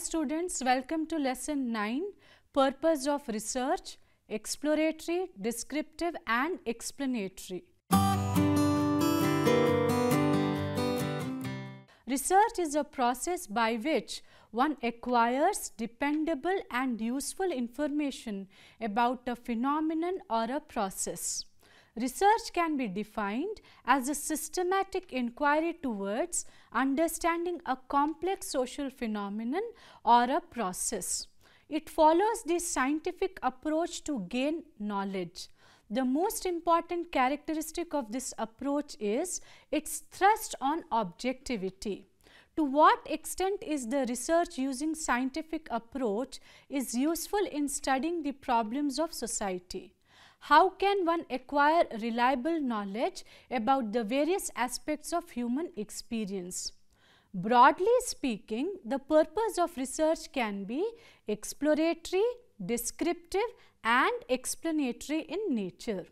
students, welcome to lesson 9, Purpose of Research, Exploratory, Descriptive and Explanatory. Research is a process by which one acquires dependable and useful information about a phenomenon or a process. Research can be defined as a systematic inquiry towards understanding a complex social phenomenon or a process. It follows the scientific approach to gain knowledge. The most important characteristic of this approach is its thrust on objectivity. To what extent is the research using scientific approach is useful in studying the problems of society? How can one acquire reliable knowledge about the various aspects of human experience? Broadly speaking, the purpose of research can be exploratory, descriptive and explanatory in nature.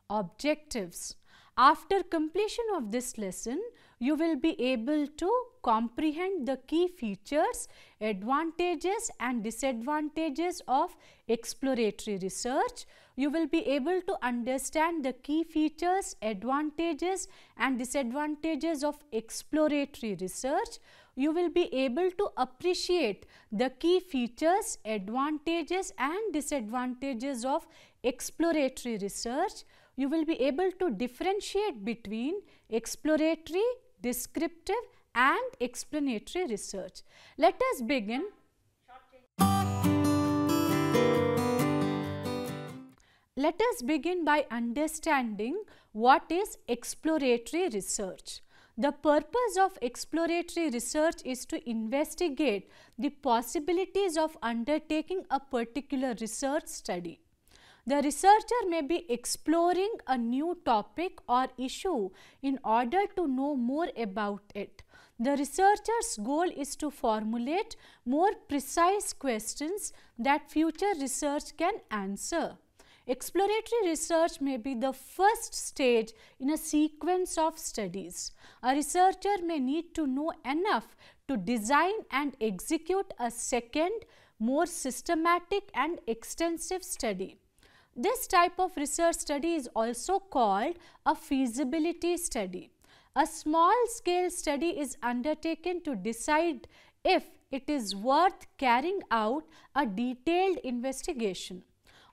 Objectives. After completion of this lesson, you will be able to comprehend the key features, advantages and disadvantages of exploratory research. You will be able to understand the key features, advantages and disadvantages of exploratory research. You will be able to appreciate the key features, advantages and disadvantages of exploratory research. You will be able to differentiate between exploratory, descriptive and explanatory research. Let us begin. Let us begin by understanding what is exploratory research. The purpose of exploratory research is to investigate the possibilities of undertaking a particular research study. The researcher may be exploring a new topic or issue in order to know more about it. The researcher's goal is to formulate more precise questions that future research can answer. Exploratory research may be the first stage in a sequence of studies. A researcher may need to know enough to design and execute a second, more systematic and extensive study. This type of research study is also called a feasibility study. A small scale study is undertaken to decide if it is worth carrying out a detailed investigation.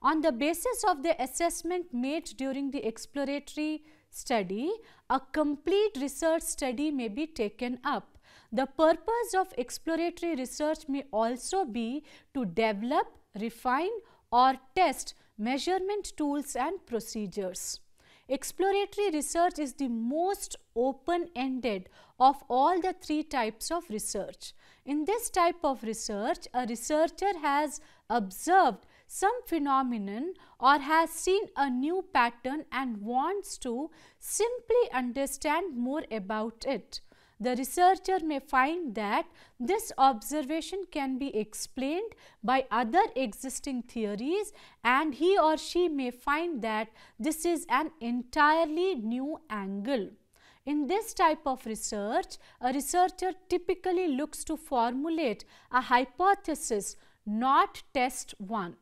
On the basis of the assessment made during the exploratory study, a complete research study may be taken up. The purpose of exploratory research may also be to develop, refine or test measurement tools and procedures. Exploratory research is the most open-ended of all the three types of research. In this type of research, a researcher has observed some phenomenon or has seen a new pattern and wants to simply understand more about it. The researcher may find that this observation can be explained by other existing theories and he or she may find that this is an entirely new angle. In this type of research, a researcher typically looks to formulate a hypothesis, not test one.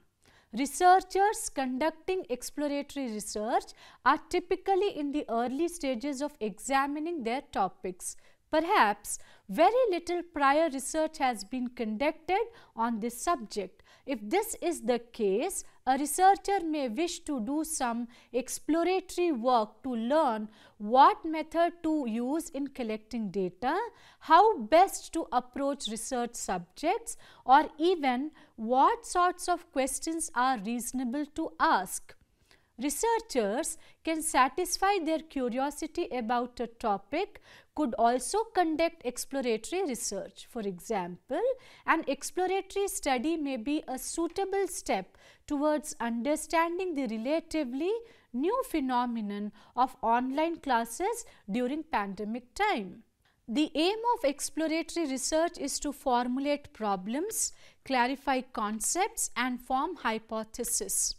Researchers conducting exploratory research are typically in the early stages of examining their topics. Perhaps very little prior research has been conducted on this subject. If this is the case, a researcher may wish to do some exploratory work to learn what method to use in collecting data, how best to approach research subjects, or even what sorts of questions are reasonable to ask. Researchers can satisfy their curiosity about a topic, could also conduct exploratory research. For example, an exploratory study may be a suitable step towards understanding the relatively new phenomenon of online classes during pandemic time. The aim of exploratory research is to formulate problems, clarify concepts and form hypotheses.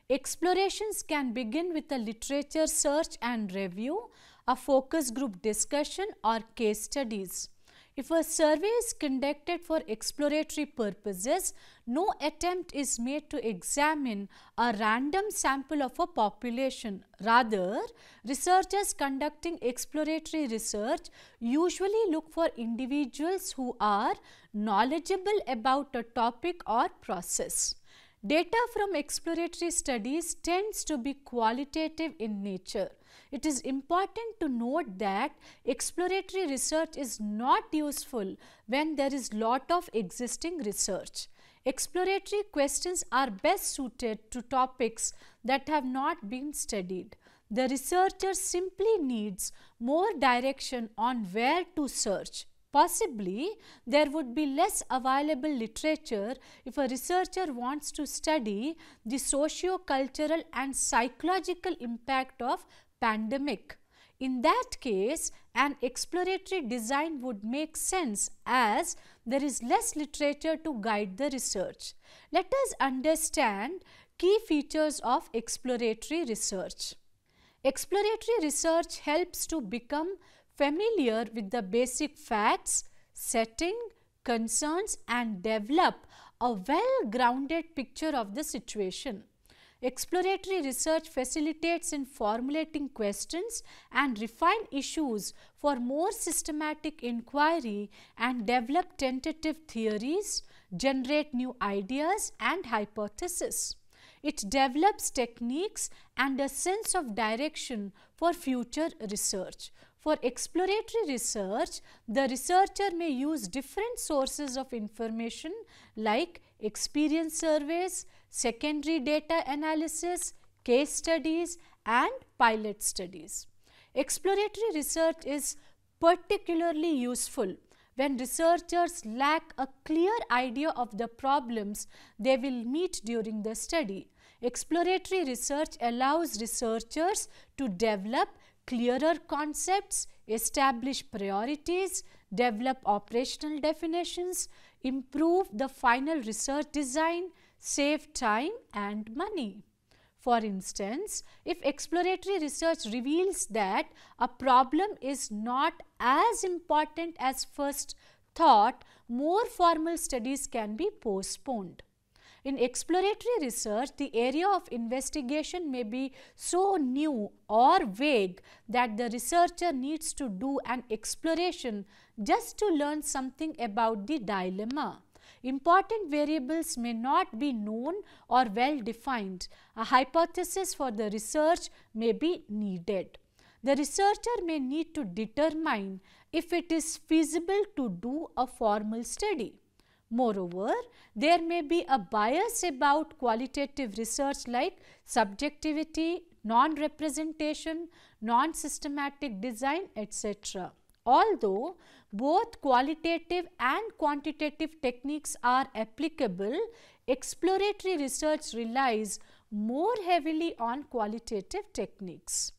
Explorations can begin with a literature search and review. a focus group discussion, or case studies. If a survey is conducted for exploratory purposes, no attempt is made to examine a random sample of a population. Rather, researchers conducting exploratory research usually look for individuals who are knowledgeable about a topic or process. Data from exploratory studies tends to be qualitative in nature. It is important to note that exploratory research is not useful when there is lot of existing research. Exploratory questions are best suited to topics that have not been studied. The researcher simply needs more direction on where to search. Possibly, there would be less available literature if a researcher wants to study the socio-cultural and psychological impact of pandemic. In that case, an exploratory design would make sense as there is less literature to guide the research. Let us understand key features of exploratory research. Exploratory research helps to become familiar with the basic facts, setting, concerns, and develop a well-grounded picture of the situation. Exploratory research facilitates in formulating questions and refine issues for more systematic inquiry and develop tentative theories, generate new ideas and hypotheses. It develops techniques and a sense of direction for future research. For exploratory research, the researcher may use different sources of information like experience surveys, secondary data analysis, case studies, and pilot studies. Exploratory research is particularly useful when researchers lack a clear idea of the problems they will meet during the study. Exploratory research allows researchers to develop clearer concepts, establish priorities, develop operational definitions, improve the final research design, save time and money. For instance, if exploratory research reveals that a problem is not as important as first thought, more formal studies can be postponed. In exploratory research, the area of investigation may be so new or vague that the researcher needs to do an exploration just to learn something about the dilemma. Important variables may not be known or well defined. A hypothesis for the research may be needed. The researcher may need to determine if it is feasible to do a formal study. Moreover, there may be a bias about qualitative research like subjectivity, non-representation, non-systematic design, etc. Although both qualitative and quantitative techniques are applicable, exploratory research relies more heavily on qualitative techniques.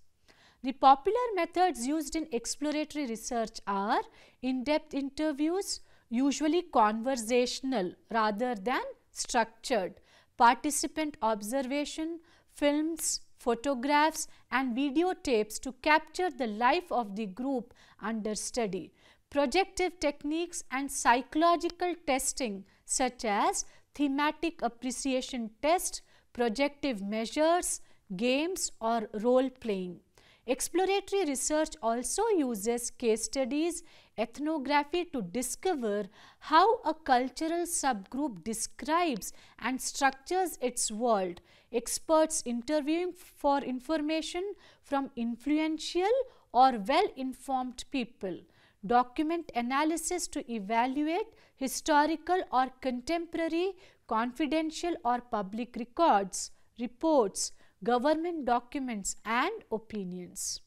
The popular methods used in exploratory research are in-depth interviews, usually conversational rather than structured, participant observation, films, photographs and videotapes to capture the life of the group under study, projective techniques and psychological testing such as thematic appreciation test, projective measures, games or role playing. Exploratory research also uses case studies, ethnography to discover how a cultural subgroup describes and structures its world. Experts interviewing for information from influential or well-informed people. Document analysis to evaluate historical or contemporary, confidential or public records, reports, government documents and opinions.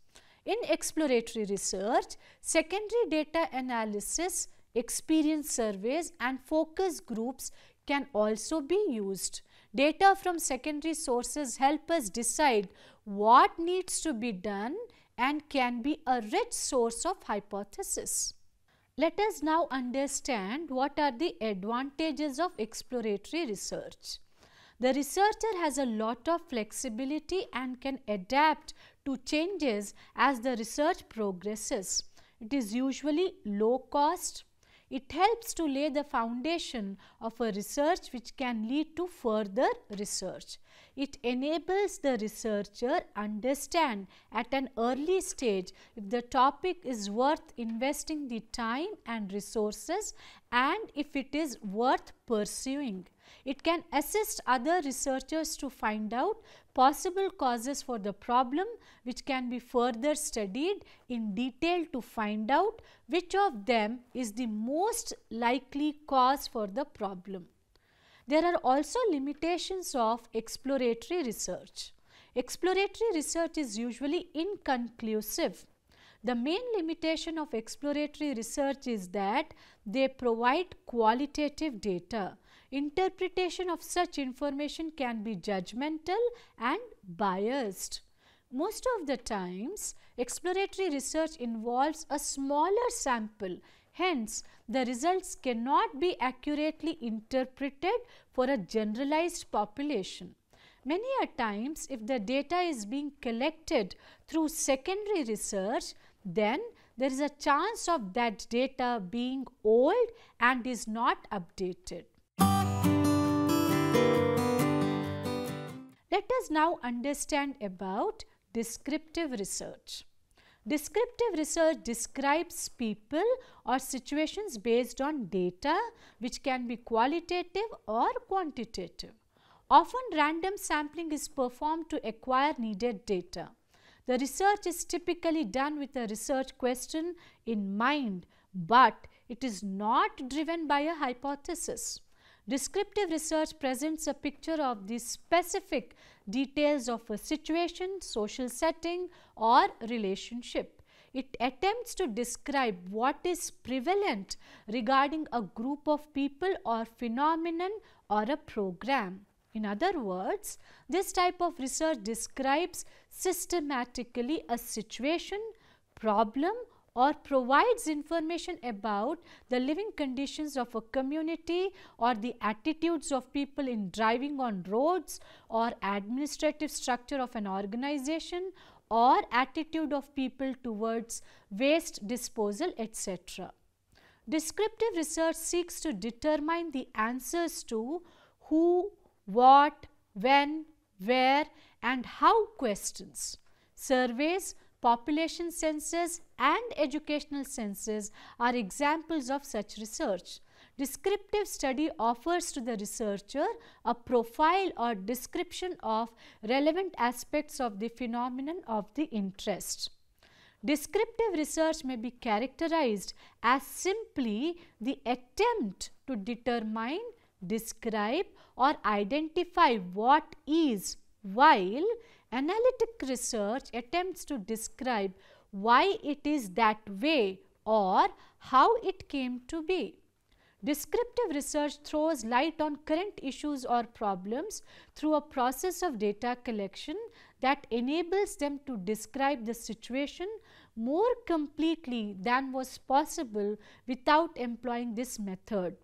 In exploratory research, secondary data analysis, experience surveys and focus groups can also be used. Data from secondary sources help us decide what needs to be done and can be a rich source of hypothesis. Let us now understand what are the advantages of exploratory research. The researcher has a lot of flexibility and can adapt to changes as the research progresses. It is usually low cost. It helps to lay the foundation of a research which can lead to further research. It enables the researcher understand at an early stage if the topic is worth investing the time and resources and if it is worth pursuing. It can assist other researchers to find out possible causes for the problem, which can be further studied in detail to find out which of them is the most likely cause for the problem. There are also limitations of exploratory research. Exploratory research is usually inconclusive. The main limitation of exploratory research is that they provide qualitative data. Interpretation of such information can be judgmental and biased. Most of the times, exploratory research involves a smaller sample. Hence, the results cannot be accurately interpreted for a generalized population. Many a times, if the data is being collected through secondary research, then there is a chance of that data being old and is not updated. Let us now understand about descriptive research. Descriptive research describes people or situations based on data which can be qualitative or quantitative. Often random sampling is performed to acquire needed data. The research is typically done with a research question in mind, but it is not driven by a hypothesis. Descriptive research presents a picture of the specific details of a situation, social setting or relationship. It attempts to describe what is prevalent regarding a group of people or phenomenon or a program. In other words, this type of research describes systematically a situation, problem or provides information about the living conditions of a community or the attitudes of people in driving on roads or administrative structure of an organization or attitude of people towards waste disposal, etc. Descriptive research seeks to determine the answers to who, what, when, where and how questions. Surveys, population census and educational census are examples of such research. Descriptive study offers to the researcher a profile or description of relevant aspects of the phenomenon of the interest. Descriptive research may be characterized as simply the attempt to determine, describe or identify what is, while analytic research attempts to describe why it is that way or how it came to be. Descriptive research throws light on current issues or problems through a process of data collection that enables them to describe the situation more completely than was possible without employing this method.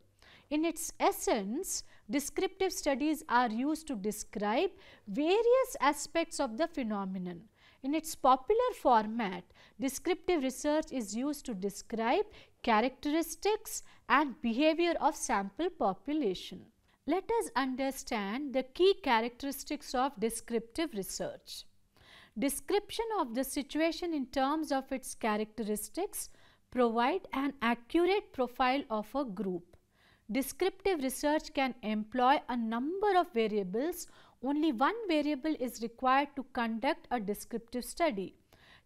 In its essence, descriptive studies are used to describe various aspects of the phenomenon. In its popular format, descriptive research is used to describe characteristics and behavior of sample population. Let us understand the key characteristics of descriptive research. Description of the situation in terms of its characteristics provide an accurate profile of a group. Descriptive research can employ a number of variables. Only one variable is required to conduct a descriptive study.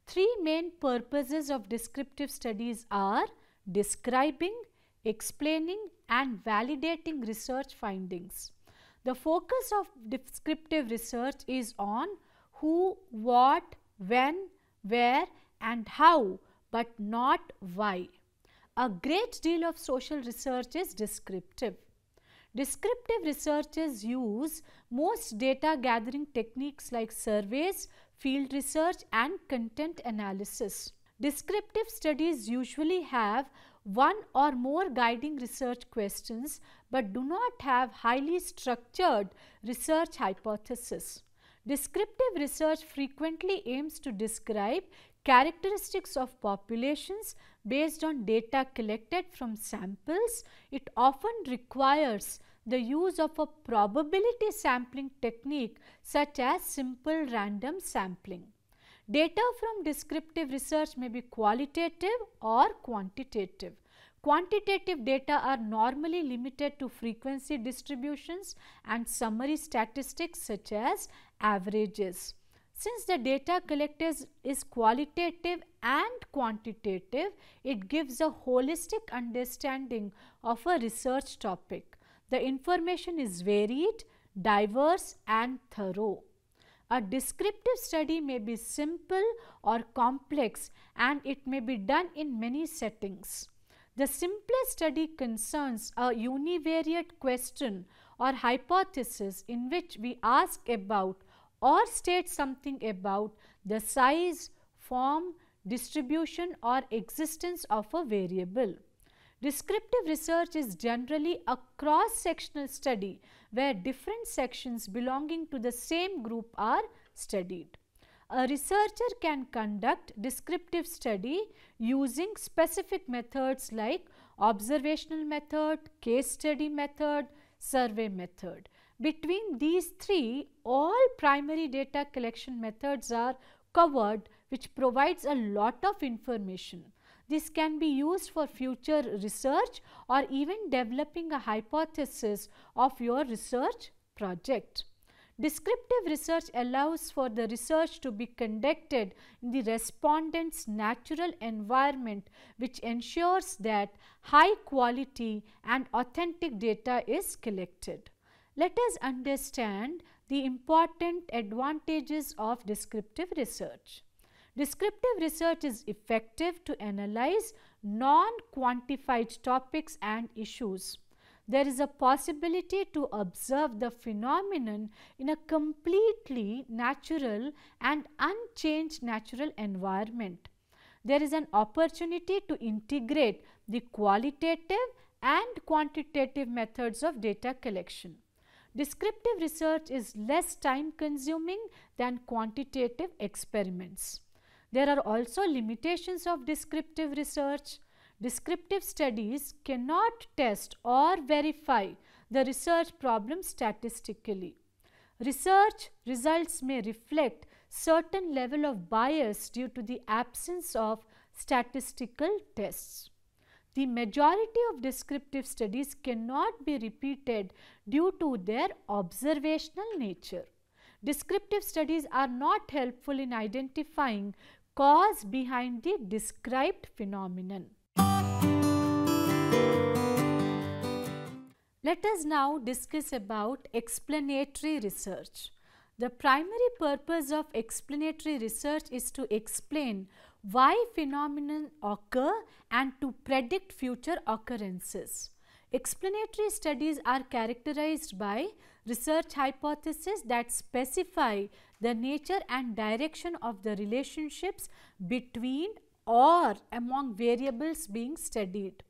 Three main purposes of descriptive studies are describing, explaining and validating research findings. The focus of descriptive research is on who, what, when, where and how, but not why. A great deal of social research is descriptive. Descriptive researchers use most data gathering techniques like surveys, field research and content analysis. Descriptive studies usually have one or more guiding research questions but do not have highly structured research hypotheses. Descriptive research frequently aims to describe characteristics of populations based on data collected from samples. It often requires the use of a probability sampling technique such as simple random sampling. Data from descriptive research may be qualitative or quantitative. Quantitative data are normally limited to frequency distributions and summary statistics such as averages. Since the data collected is qualitative and quantitative, it gives a holistic understanding of a research topic. The information is varied, diverse and thorough. A descriptive study may be simple or complex, and it may be done in many settings. The simplest study concerns a univariate question or hypothesis in which we ask about or state something about the size, form, distribution or existence of a variable. Descriptive research is generally a cross-sectional study where different sections belonging to the same group are studied. A researcher can conduct descriptive study using specific methods like observational method, case study method, survey method. Between these three, all primary data collection methods are covered, which provides a lot of information. This can be used for future research or even developing a hypothesis of your research project. Descriptive research allows for the research to be conducted in the respondent's natural environment, which ensures that high quality and authentic data is collected. Let us understand the important advantages of descriptive research. Descriptive research is effective to analyze non-quantified topics and issues. There is a possibility to observe the phenomenon in a completely natural and unchanged natural environment. There is an opportunity to integrate the qualitative and quantitative methods of data collection. Descriptive research is less time consuming than quantitative experiments. There are also limitations of descriptive research. Descriptive studies cannot test or verify the research problem statistically. Research results may reflect certain level of bias due to the absence of statistical tests. The majority of descriptive studies cannot be repeated due to their observational nature. Descriptive studies are not helpful in identifying cause behind the described phenomenon. Let us now discuss about explanatory research. The primary purpose of explanatory research is to explain why phenomena occur and to predict future occurrences. Explanatory studies are characterized by research hypotheses that specify the nature and direction of the relationships between or among variables being studied.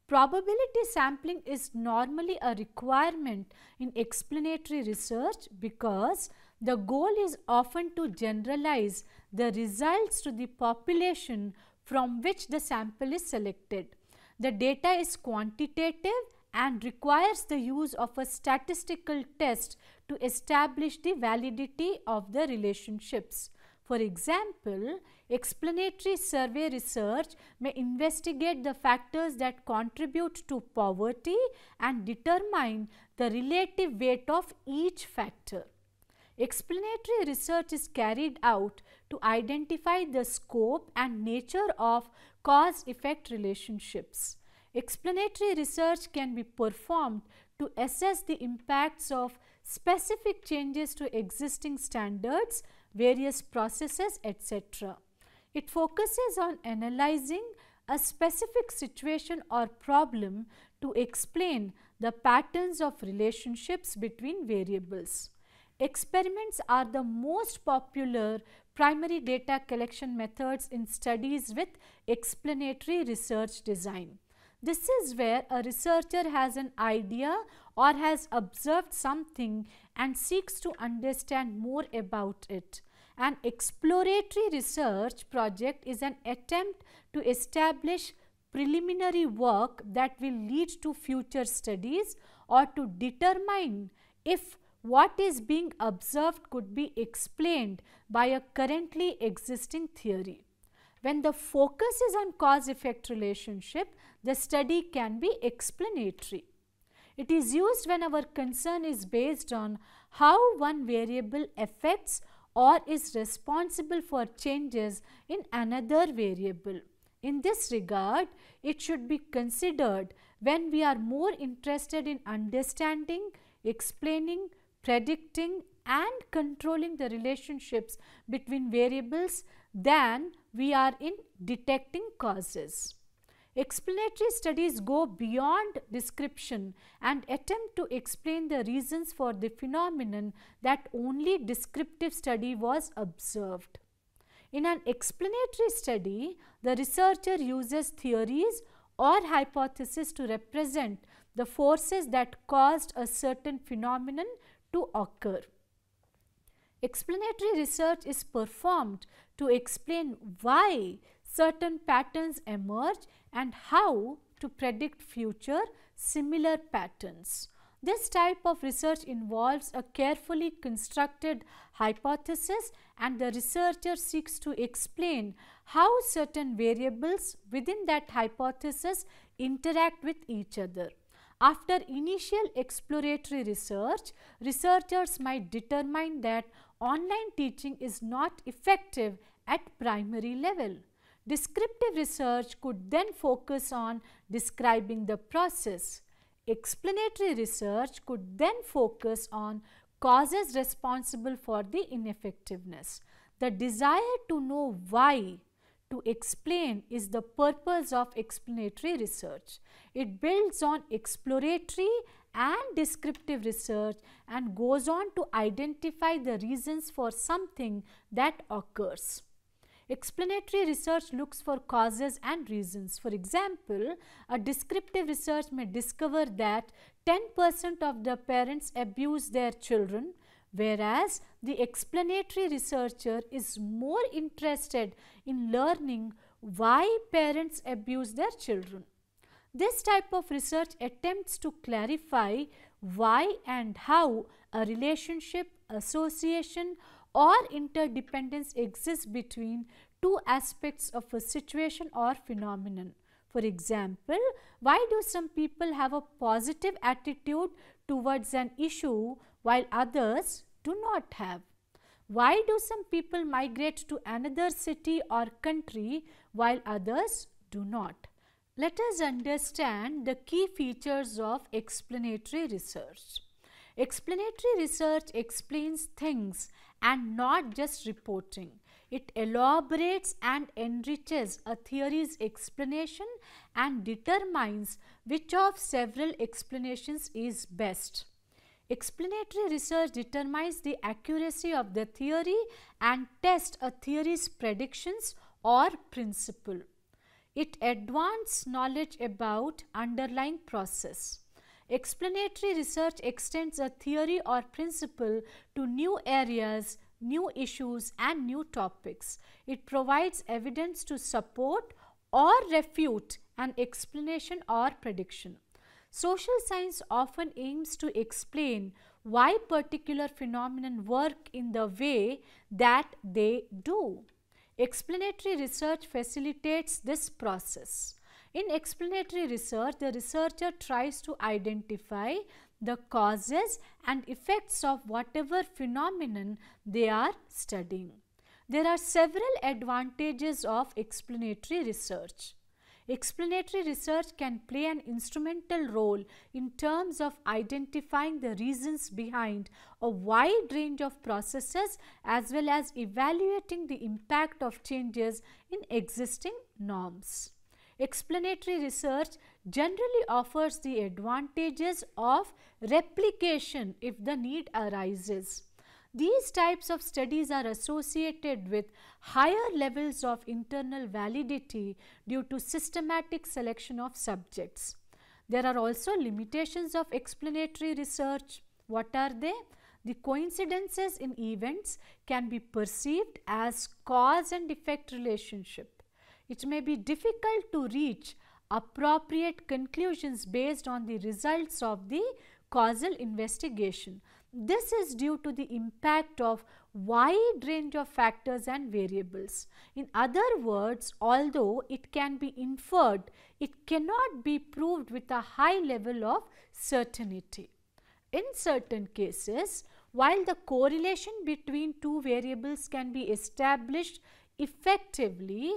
Probability sampling is normally a requirement in explanatory research because the goal is often to generalize the results to the population from which the sample is selected. The data is quantitative and requires the use of a statistical test to establish the validity of the relationships. For example, explanatory survey research may investigate the factors that contribute to poverty and determine the relative weight of each factor. Explanatory research is carried out to identify the scope and nature of cause-effect relationships. Explanatory research can be performed to assess the impacts of specific changes to existing standards, various processes, etc. It focuses on analyzing a specific situation or problem to explain the patterns of relationships between variables. Experiments are the most popular primary data collection methods in studies with explanatory research design. This is where a researcher has an idea or has observed something and seeks to understand more about it. An exploratory research project is an attempt to establish preliminary work that will lead to future studies or to determine if what is being observed could be explained by a currently existing theory. When the focus is on cause-effect relationship, the study can be explanatory. It is used when our concern is based on how one variable affects or is responsible for changes in another variable. In this regard, it should be considered when we are more interested in understanding, explaining, predicting and controlling the relationships between variables than we are in detecting causes. Explanatory studies go beyond description and attempt to explain the reasons for the phenomenon that only descriptive study was observed. In an explanatory study, the researcher uses theories or hypotheses to represent the forces that caused a certain phenomenon to occur. Explanatory research is performed to explain why certain patterns emerge and how to predict future similar patterns. This type of research involves a carefully constructed hypothesis, and the researcher seeks to explain how certain variables within that hypothesis interact with each other. After initial exploratory research, researchers might determine that online teaching is not effective at primary level. Descriptive research could then focus on describing the process. Explanatory research could then focus on causes responsible for the ineffectiveness. The desire to know why to explain is the purpose of explanatory research. It builds on exploratory and descriptive research and goes on to identify the reasons for something that occurs. Explanatory research looks for causes and reasons. For example, a descriptive research may discover that 10% of the parents abuse their children, whereas the explanatory researcher is more interested in learning why parents abuse their children. This type of research attempts to clarify why and how a relationship, association, or interdependence exists between two aspects of a situation or phenomenon. For example, why do some people have a positive attitude towards an issue while others do not have? Why do some people migrate to another city or country while others do not? Let us understand the key features of explanatory research. Explanatory research explains things and not just reporting. It elaborates and enriches a theory's explanation and determines which of several explanations is best. Explanatory research determines the accuracy of the theory and tests a theory's predictions or principle. It advances knowledge about underlying process. Explanatory research extends a theory or principle to new areas, new issues and new topics. It provides evidence to support or refute an explanation or prediction. Social science often aims to explain why particular phenomena work in the way that they do. Explanatory research facilitates this process. In explanatory research, the researcher tries to identify the causes and effects of whatever phenomenon they are studying. There are several advantages of explanatory research. Explanatory research can play an instrumental role in terms of identifying the reasons behind a wide range of processes as well as evaluating the impact of changes in existing norms. Explanatory research generally offers the advantages of replication if the need arises. These types of studies are associated with higher levels of internal validity due to systematic selection of subjects. There are also limitations of explanatory research. What are they? The coincidences in events can be perceived as cause and effect relationship. It may be difficult to reach appropriate conclusions based on the results of the causal investigation. This is due to the impact of wide range of factors and variables. In other words, although it can be inferred, it cannot be proved with a high level of certainty. In certain cases, while the correlation between two variables can be established effectively,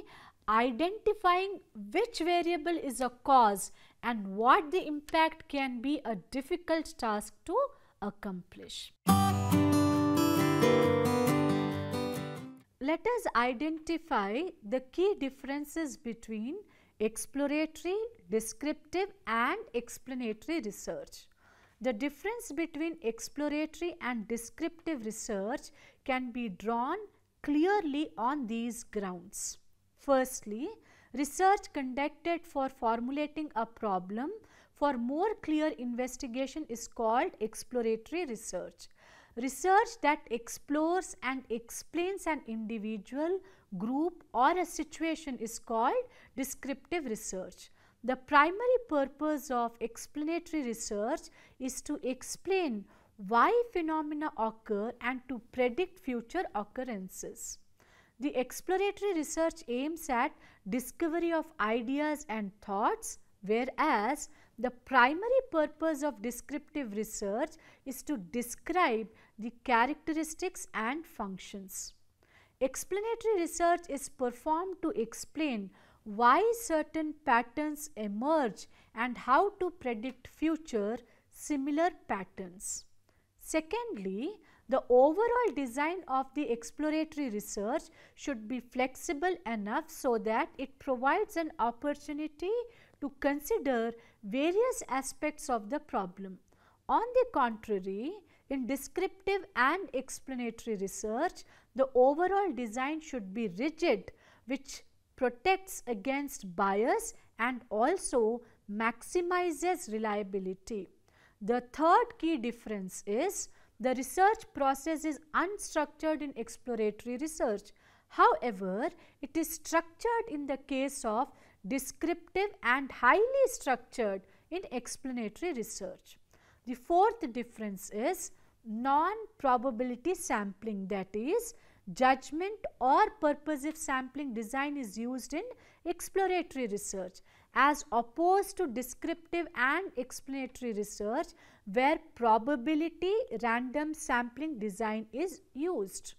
identifying which variable is a cause and what the impact can be a difficult task to accomplish. Let us identify the key differences between exploratory, descriptive and explanatory research. The difference between exploratory and descriptive research can be drawn clearly on these grounds. Firstly, research conducted for formulating a problem for more clear investigation is called exploratory research. Research that explores and explains an individual, group or a situation is called descriptive research. The primary purpose of explanatory research is to explain why phenomena occur and to predict future occurrences. The exploratory research aims at discovery of ideas and thoughts, whereas the primary purpose of descriptive research is to describe the characteristics and functions. Explanatory research is performed to explain why certain patterns emerge and how to predict future similar patterns. Secondly, the overall design of the exploratory research should be flexible enough so that it provides an opportunity to consider various aspects of the problem. On the contrary, in descriptive and explanatory research, the overall design should be rigid, which protects against bias and also maximizes reliability. The third key difference is the research process is unstructured in exploratory research. However, it is structured in the case of descriptive and highly structured in explanatory research. The fourth difference is non-probability sampling, that is, judgment or purposive sampling design is used in exploratory research as opposed to descriptive and explanatory research where probability random sampling design is used.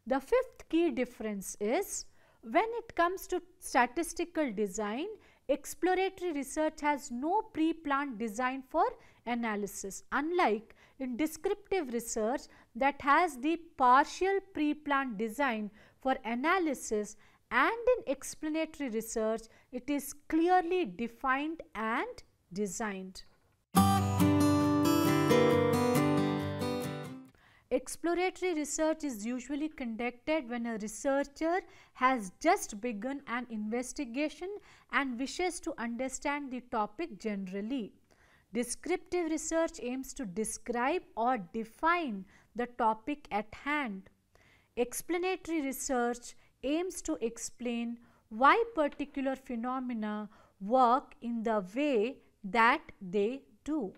The fifth key difference is when it comes to statistical design, exploratory research has no pre-planned design for analysis, unlike in descriptive research that has the partial pre-planned design for analysis, and in explanatory research it is clearly defined and designed. Exploratory research is usually conducted when a researcher has just begun an investigation and wishes to understand the topic generally. Descriptive research aims to describe or define the topic at hand. Explanatory research aims to explain why particular phenomena work in the way that they do.